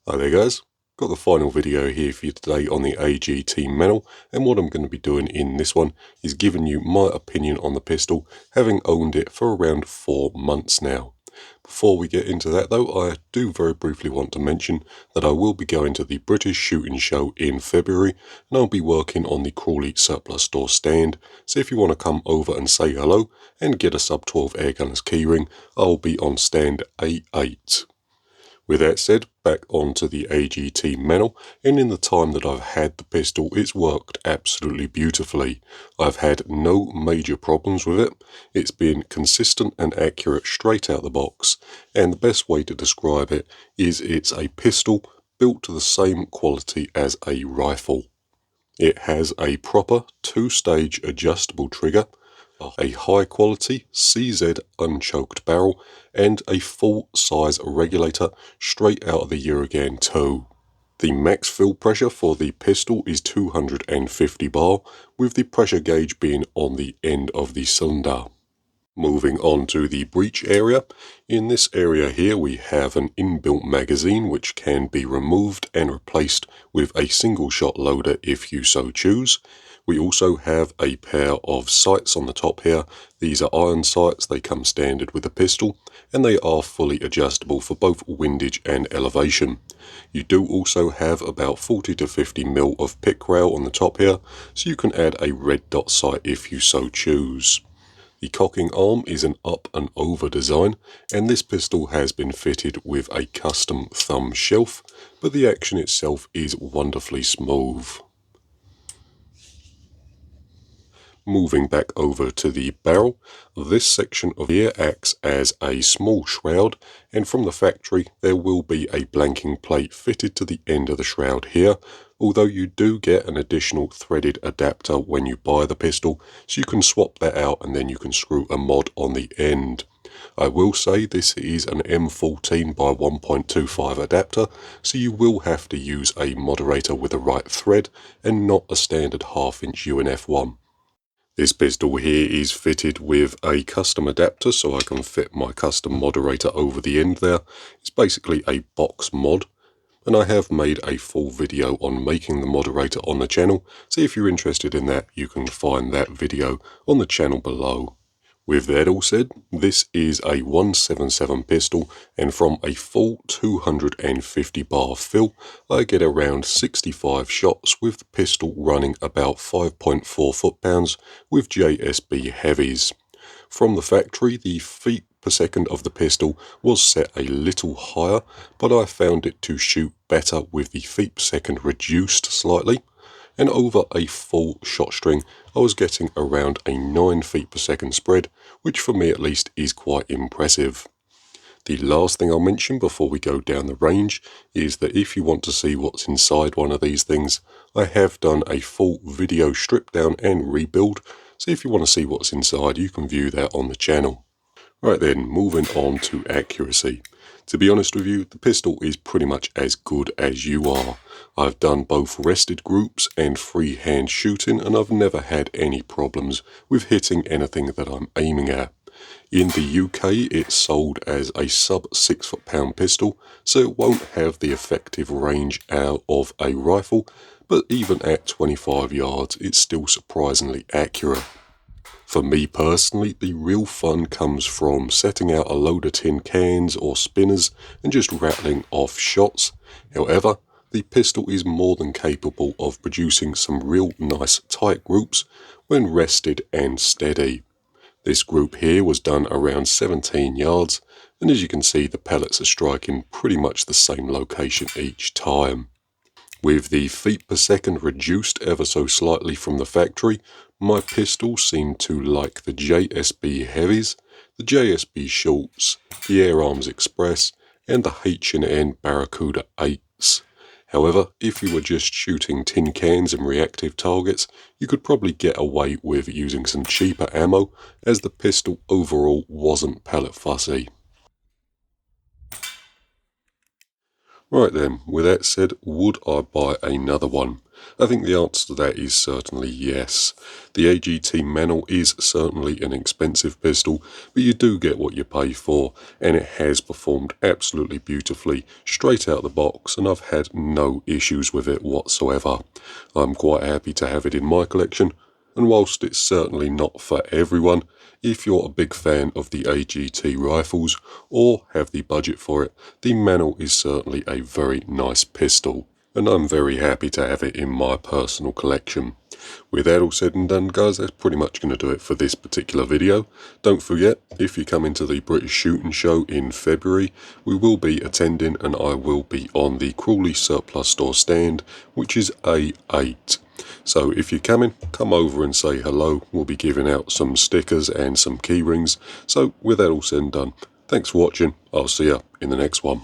Hi there guys, got the final video here for you today on the AGT Manul, and what I'm going to be doing in this one is giving you my opinion on the pistol, having owned it for around 4 months now. Before we get into that though, I do very briefly want to mention that I will be going to the British Shooting Show in February, and I'll be working on the Crawley Surplus Store stand, so if you want to come over and say hello and get a sub 12 airgunner's keyring, I'll be on stand A8. With that said, back onto the AGT Manul, and in the time that I've had the pistol, it's worked absolutely beautifully. I've had no major problems with it. It's been consistent and accurate straight out the box, and the best way to describe it is it's a pistol built to the same quality as a rifle. It has a proper 2-stage adjustable trigger, a high quality CZ unchoked barrel, and a full size regulator straight out of the Eurogan 2. The max fill pressure for the pistol is 250 bar, with the pressure gauge being on the end of the cylinder. Moving on to the breech area. In this area here we have an inbuilt magazine which can be removed and replaced with a single shot loader if you so choose. We also have a pair of sights on the top here. These are iron sights, they come standard with the pistol, and they are fully adjustable for both windage and elevation. You do also have about 40 to 50 mil of pick rail on the top here, so you can add a red dot sight if you so choose. The cocking arm is an up and over design, and this pistol has been fitted with a custom thumb shelf, but the action itself is wonderfully smooth. Moving back over to the barrel, this section of here acts as a small shroud, and from the factory there will be a blanking plate fitted to the end of the shroud here, although you do get an additional threaded adapter when you buy the pistol, so you can swap that out and then you can screw a mod on the end. I will say this is an M14 by 1.25 adapter, so you will have to use a moderator with the right thread and not a standard 1/2 inch UNF one. This pistol here is fitted with a custom adapter, so I can fit my custom moderator over the end there. It's basically a box mod, and I have made a full video on making the moderator on the channel, so if you're interested in that, you can find that video on the channel below. With that all said, this is a 177 pistol, and from a full 250 bar fill, I get around 65 shots with the pistol running about 5.4 foot-pounds with JSB heavies. From the factory, the feet per second of the pistol was set a little higher, but I found it to shoot better with the feet per second reduced slightly, and over a full shot string I was getting around a 9 feet per second spread, which for me at least is quite impressive. The last thing I'll mention before we go down the range is that if you want to see what's inside one of these things, I have done a full video strip down and rebuild, so if you want to see what's inside you can view that on the channel. Right then, moving on to accuracy. To be honest with you, the pistol is pretty much as good as you are. I've done both rested groups and freehand shooting, and I've never had any problems with hitting anything that I'm aiming at. In the UK, it's sold as a sub 6 foot-pound pistol, so it won't have the effective range out of a rifle, but even at 25 yards, it's still surprisingly accurate. For me personally, the real fun comes from setting out a load of tin cans or spinners and just rattling off shots. However, the pistol is more than capable of producing some real nice tight groups when rested and steady. This group here was done around 17 yards, and as you can see the pellets are striking pretty much the same location each time. With the feet per second reduced ever so slightly from the factory, my pistol seemed to like the JSB heavies, the JSB shorts, the Air Arms Express, and the H&N Barracuda 8s. However, if you were just shooting tin cans and reactive targets, you could probably get away with using some cheaper ammo, as the pistol overall wasn't pellet fussy. Right then, with that said, would I buy another one? I think the answer to that is certainly yes. The AGT Manul is certainly an expensive pistol, but you do get what you pay for, and it has performed absolutely beautifully straight out the box, and I've had no issues with it whatsoever. I'm quite happy to have it in my collection, and whilst it's certainly not for everyone, if you're a big fan of the AGT rifles or have the budget for it, the Manul is certainly a very nice pistol, and I'm very happy to have it in my personal collection. With that all said and done, guys, that's pretty much going to do it for this particular video. Don't forget, if you come into the British Shooting Show in February, we will be attending and I will be on the Crawley Surplus Store stand, which is A8. So if you're coming, come over and say hello. We'll be giving out some stickers and some key rings. So with that all said and done, thanks for watching. I'll see you in the next one.